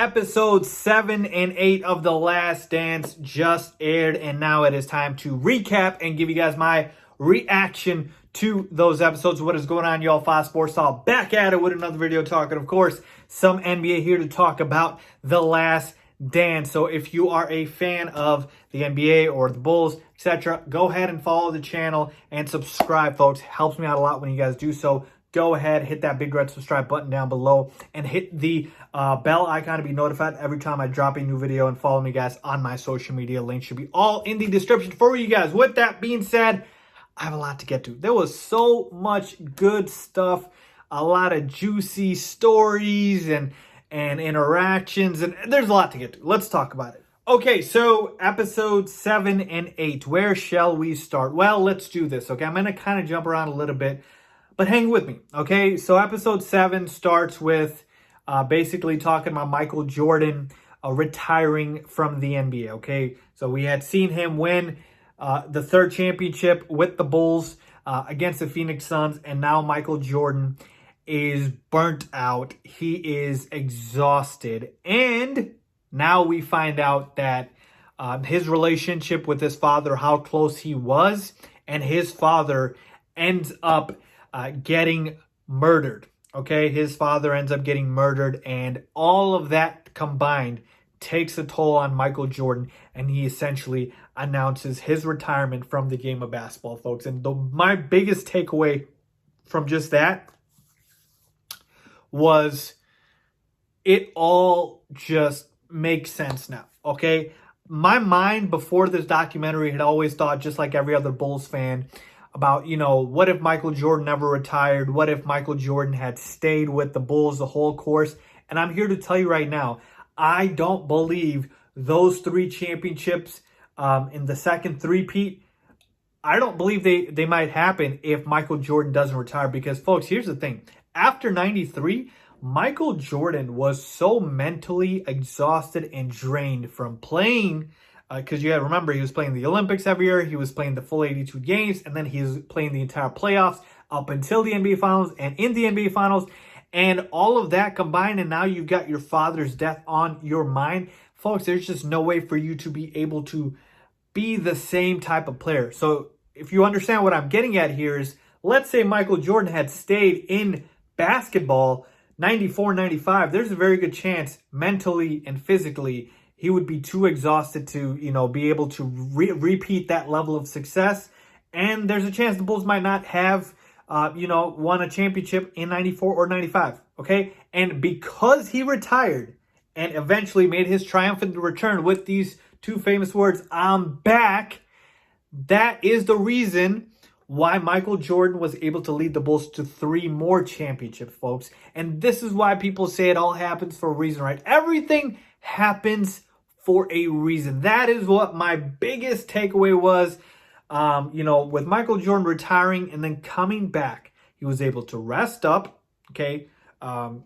episode 7 and 8 of The Last Dance just aired, and now it is time to recap and give you guys my reaction to those episodes. What is going on, y'all? Faiz Sports Talk back at it with another video talking, of course, some NBA here to talk about The Last Dance. So if you are a fan of the NBA or the Bulls, etc., go ahead and follow the channel and subscribe, folks. Helps me out a lot when you guys do so. Go ahead, hit that big red subscribe button down below and hit the bell icon to be notified every time I drop a new video, and follow me, guys, on my social media. Links should be all in the description for you guys. With that being said, I have a lot to get to. There was so much good stuff, a lot of juicy stories and interactions, and there's a lot to get to. Let's talk about it. Okay, so episode 7 and 8. Where shall we start? Well, let's do this, okay? I'm going to kind of jump around a little bit, but hang with me, okay? So episode 7 starts with basically talking about Michael Jordan retiring from the NBA, okay? So we had seen him win the third championship with the Bulls against the Phoenix Suns, and now Michael Jordan is burnt out. He is exhausted, and now we find out that his relationship with his father, how close he was, and his father ends up getting murdered. Okay, his father ends up getting murdered, and all of that combined takes a toll on Michael Jordan, and he essentially announces his retirement from the game of basketball, folks. And my biggest takeaway from just that was it all just makes sense now, okay? My mind before this documentary had always thought, just like every other Bulls fan, about, you know, what if Michael Jordan never retired? What if Michael Jordan had stayed with the Bulls the whole course? And I'm here to tell you right now, I don't believe those 3 championships in the second three-peat, I don't believe they might happen if Michael Jordan doesn't retire. Because, folks, here's the thing. After 93, Michael Jordan was so mentally exhausted and drained from playing, because you got to remember, he was playing the Olympics every year, he was playing the full 82 games, and then he was playing the entire playoffs up until the NBA Finals and in the NBA Finals, and all of that combined, and now you've got your father's death on your mind. Folks, there's just no way for you to be able to be the same type of player. So if you understand what I'm getting at here is, let's say Michael Jordan had stayed in basketball 94, 95, there's a very good chance mentally and physically he would be too exhausted to, you know, be able to repeat that level of success. And there's a chance the Bulls might not have, won a championship in 94 or 95, okay? And because he retired and eventually made his triumphant return with these 2 famous words, "I'm back," that is the reason why Michael Jordan was able to lead the Bulls to 3 more championships, folks. And this is why people say it all happens for a reason, right? Everything happens for a reason. That is what my biggest takeaway was. With Michael Jordan retiring and then coming back, he was able to rest up, okay,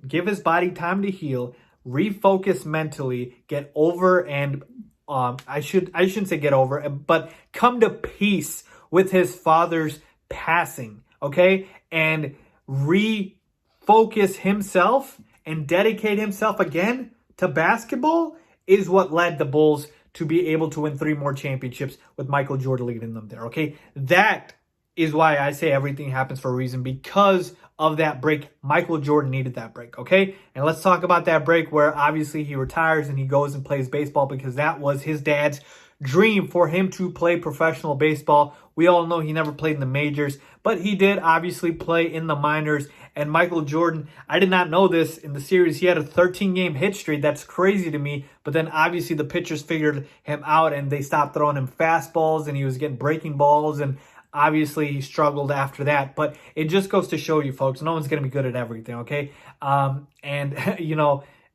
give his body time to heal, refocus mentally, get over, and I shouldn't say get over, but come to peace with his father's passing, okay, and refocus himself and dedicate himself again to basketball is what led the Bulls to be able to win 3 more championships with Michael Jordan leading them there, okay? That is why I say everything happens for a reason, because of that break. Michael Jordan needed that break, okay? And let's talk about that break where obviously he retires and he goes and plays baseball, because that was his dad's dream for him to play professional baseball. We all know he never played in the majors, but he did obviously play in the minors. And Michael Jordan, I did not know this in the series, he had a 13-game hit streak. That's crazy to me. But then obviously the pitchers figured him out and they stopped throwing him fastballs, and he was getting breaking balls, and obviously he struggled after that. But it just goes to show you, folks, no one's going to be good at everything, okay? An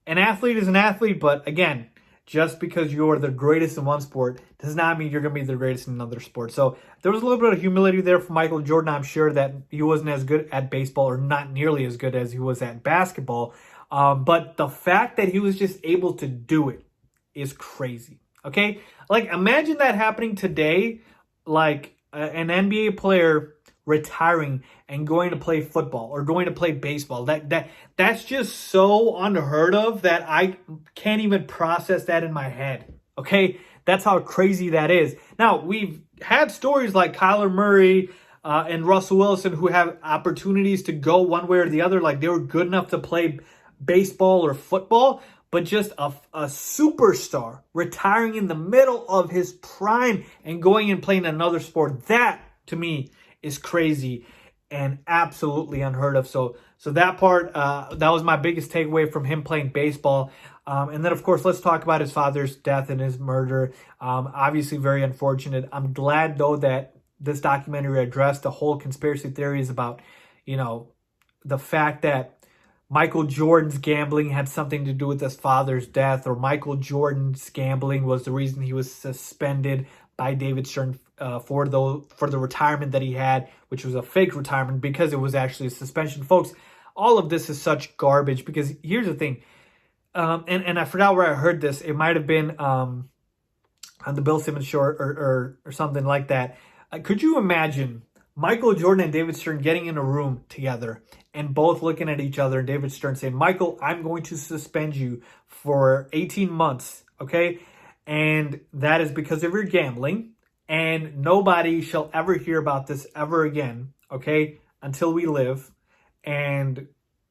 athlete is an athlete, but again, just because you're the greatest in one sport does not mean you're going to be the greatest in another sport. So there was a little bit of humility there for Michael Jordan. I'm sure that he wasn't as good at baseball, or not nearly as good as he was at basketball. But the fact that he was just able to do it is crazy. Okay? Like, imagine that happening today. Like, an NBA player retiring and going to play football or going to play baseball. That's just so unheard of that I can't even process that in my head. Okay, that's how crazy that is. Now, we've had stories like Kyler Murray and Russell Wilson who have opportunities to go one way or the other, like they were good enough to play baseball or football, but just a superstar retiring in the middle of his prime and going and playing another sport, that to me is crazy and absolutely unheard of. So that part, that was my biggest takeaway from him playing baseball. And then, of course, let's talk about his father's death and his murder. Obviously, very unfortunate. I'm glad, though, that this documentary addressed the whole conspiracy theories about, the fact that Michael Jordan's gambling had something to do with his father's death, or Michael Jordan's gambling was the reason he was suspended by David Stern for the retirement that he had, which was a fake retirement because it was actually a suspension. Folks, all of this is such garbage because here's the thing. And I forgot where I heard this. It might have been on the Bill Simmons show or something like that. Could you imagine Michael Jordan and David Stern getting in a room together and both looking at each other and David Stern saying, Michael, I'm going to suspend you for 18 months, okay? And that is because of your gambling, and nobody shall ever hear about this ever again, okay, until we live. And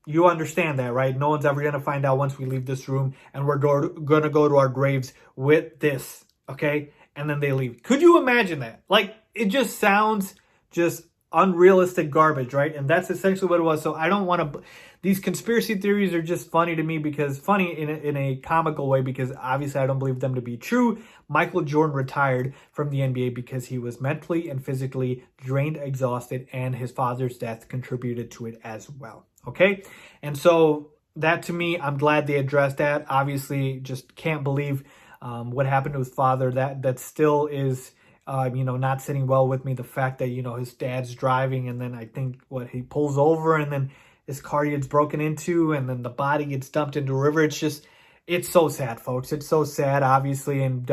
you understand that, right? No one's ever going to find out once we leave this room, and we're going to go to our graves with this, okay? And then they leave. Could you imagine that? Like, it just sounds just unrealistic garbage, right? And that's essentially what it was. So I don't want to... These conspiracy theories are just funny to me because... Funny in a comical way because obviously I don't believe them to be true. Michael Jordan retired from the NBA because he was mentally and physically drained, exhausted, and his father's death contributed to it as well. Okay? And so that to me, I'm glad they addressed that. Obviously, just can't believe what happened to his father. That still is... not sitting well with me. The fact that, his dad's driving and then I think he pulls over and then his car gets broken into and then the body gets dumped into a river. It's so sad, folks. It's so sad, obviously. And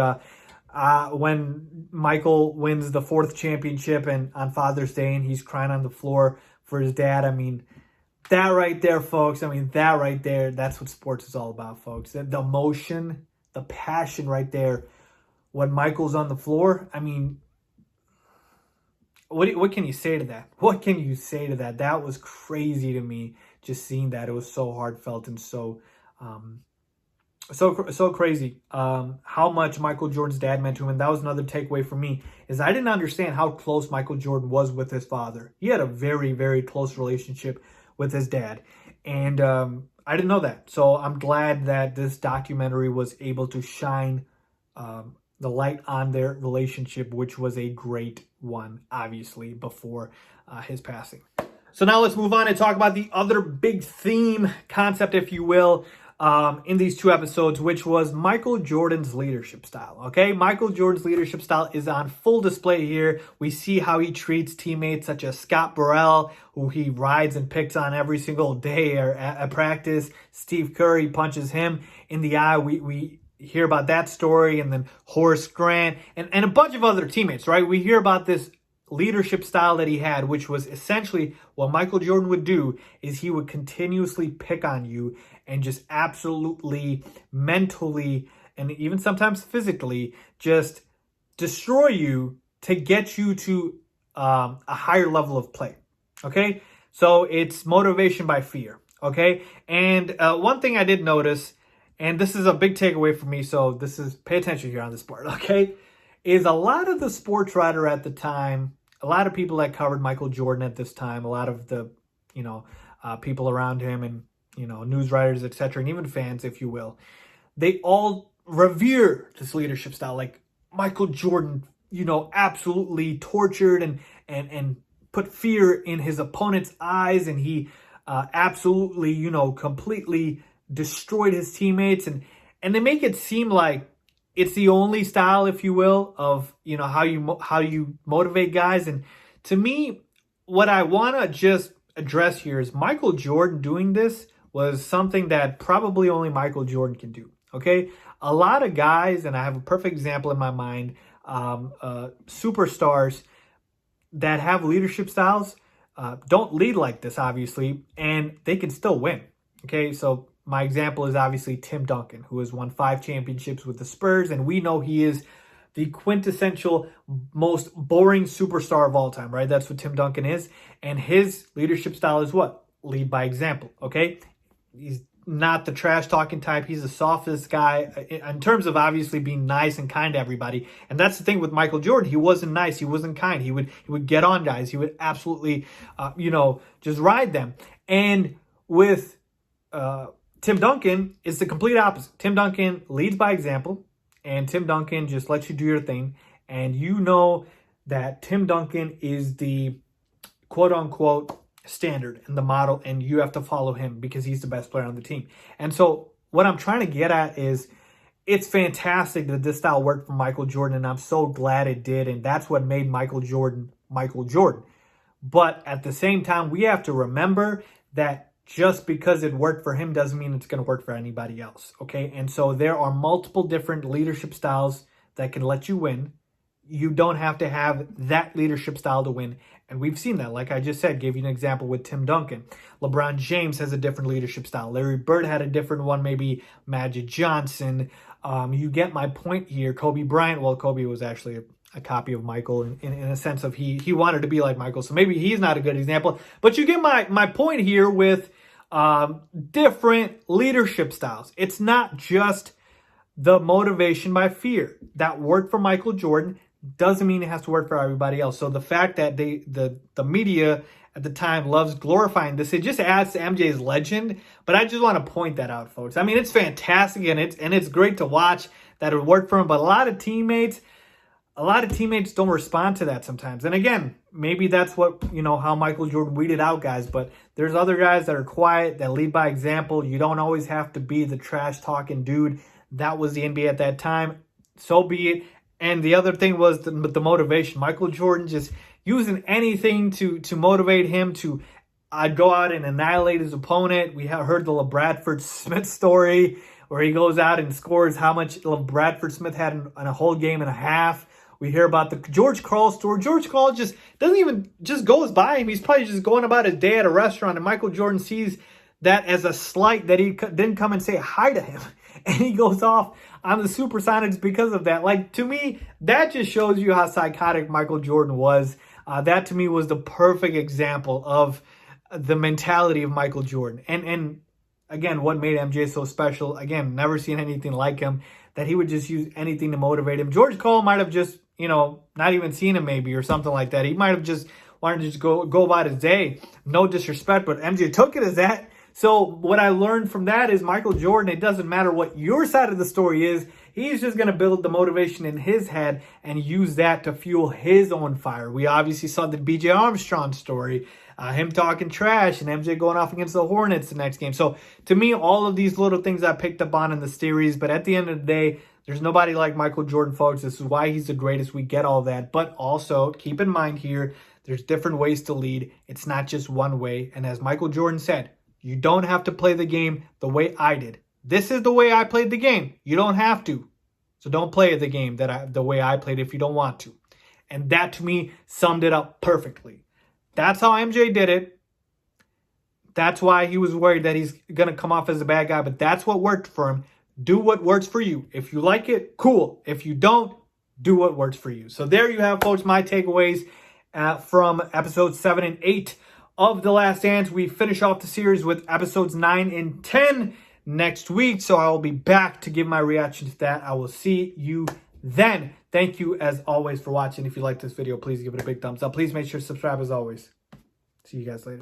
when Michael wins the 4th championship and on Father's Day and he's crying on the floor for his dad, that right there, folks, that right there, that's what sports is all about, folks. The emotion, the passion right there. When Michael's on the floor, what can you say to that? What can you say to that? That was crazy to me, just seeing that. It was so heartfelt and so crazy how much Michael Jordan's dad meant to him. And that was another takeaway for me, is I didn't understand how close Michael Jordan was with his father. He had a very, very close relationship with his dad. And I didn't know that. So I'm glad that this documentary was able to shine the light on their relationship, which was a great one, obviously, before his passing. So now let's move on and talk about the other big theme, concept, if you will, in these 2 episodes, which was Michael Jordan's leadership style, okay? Michael Jordan's leadership style is on full display here. We see how he treats teammates such as Scott Burrell, who he rides and picks on every single day or at practice. Steve Curry punches him in the eye. We hear about that story, and then Horace Grant and a bunch of other teammates, right? We hear about this leadership style that he had, which was essentially what Michael Jordan would do is he would continuously pick on you and just absolutely mentally and even sometimes physically just destroy you to get you to a higher level of play, okay? So it's motivation by fear, okay? And one thing I did notice, and this is a big takeaway for me, so pay attention here on this part, okay? Is a lot of the sports writer at the time, a lot of people that covered Michael Jordan at this time, a lot of the, people around him and, news writers, etc., and even fans, if you will, they all revere this leadership style. Like Michael Jordan, absolutely tortured and put fear in his opponent's eyes, and he absolutely, completely destroyed his teammates, and they make it seem like it's the only style, if you will, of how you motivate guys. And to me, what I want to just address here is Michael Jordan doing this was something that probably only Michael Jordan can do. Okay, a lot of guys, and I have a perfect example in my mind, superstars that have leadership styles don't lead like this, obviously, and they can still win. Okay, so my example is obviously Tim Duncan, who has won 5 championships with the Spurs, and we know he is the quintessential, most boring superstar of all time, right? That's what Tim Duncan is. And his leadership style is what? Lead by example, okay? He's not the trash talking type. He's the softest guy in terms of obviously being nice and kind to everybody. And that's the thing with Michael Jordan. He wasn't nice. He wasn't kind. He would get on guys. He would absolutely, just ride them. And with Tim Duncan, it's the complete opposite. Tim Duncan leads by example, and Tim Duncan just lets you do your thing. And you know that Tim Duncan is the quote-unquote standard and the model, and you have to follow him because he's the best player on the team. And so what I'm trying to get at is it's fantastic that this style worked for Michael Jordan, and I'm so glad it did, and that's what made Michael Jordan Michael Jordan. But at the same time, we have to remember that just because it worked for him doesn't mean it's going to work for anybody else, okay? And so there are multiple different leadership styles that can let you win. You don't have to have that leadership style to win. And we've seen that. Like I just said, gave you an example with Tim Duncan. LeBron James has a different leadership style. Larry Bird had a different one, maybe Magic Johnson. You get my point here. Kobe Bryant, well, Kobe was actually a copy of Michael in a sense of he wanted to be like Michael. So maybe he's not a good example. But you get my point here with different leadership styles. It's not just the motivation by fear. That worked for Michael Jordan doesn't mean it has to work for everybody else. So the fact that the media at the time loves glorifying this, it just adds to MJ's legend. But I just want to point that out, folks. I mean, it's fantastic and it's great to watch that it worked for him. But a lot of teammates don't respond to that sometimes. And again, maybe that's what, how Michael Jordan weeded out guys. But there's other guys that are quiet, that lead by example. You don't always have to be the trash talking dude. That was the NBA at that time. So be it. And the other thing was the motivation. Michael Jordan just using anything to motivate him to go out and annihilate his opponent. We have heard the Bradford Smith story where he goes out and scores how much Bradford Smith had in a whole game and a half. We hear about the George Karl story. George Karl just doesn't even just goes by him. He's probably just going about his day at a restaurant, and Michael Jordan sees that as a slight that he didn't come and say hi to him. And he goes off on the Supersonics because of that. Like, to me, that just shows you how psychotic Michael Jordan was. That, to me, was the perfect example of the mentality of Michael Jordan. And again, what made MJ so special, again, never seen anything like him, that he would just use anything to motivate him. George Karl might have just, not even seen him maybe or something like that. He might have just wanted to just go about his day. No disrespect, but MJ took it as that. So what I learned from that is Michael Jordan, it doesn't matter what your side of the story is, he's just going to build the motivation in his head and use that to fuel his own fire. We obviously saw the B.J. Armstrong story, him talking trash and MJ going off against the Hornets the next game. So to me, all of these little things I picked up on in the series, but at the end of the day, there's nobody like Michael Jordan, folks. This is why he's the greatest. We get all that. But also, keep in mind here, there's different ways to lead. It's not just one way. And as Michael Jordan said, you don't have to play the game the way I did. This is the way I played the game. You don't have to. So don't play the game the way I played if you don't want to. And that, to me, summed it up perfectly. That's how MJ did it. That's why he was worried that he's going to come off as a bad guy. But that's what worked for him. Do what works for you. If you like it, cool. If you don't, do what works for you. So there you have, folks, my takeaways from episodes 7 and 8 of The Last Dance. We finish off the series with episodes 9 and 10 next week. So I will be back to give my reaction to that. I will see you then. Thank you, as always, for watching. If you like this video, please give it a big thumbs up. Please make sure to subscribe, as always. See you guys later.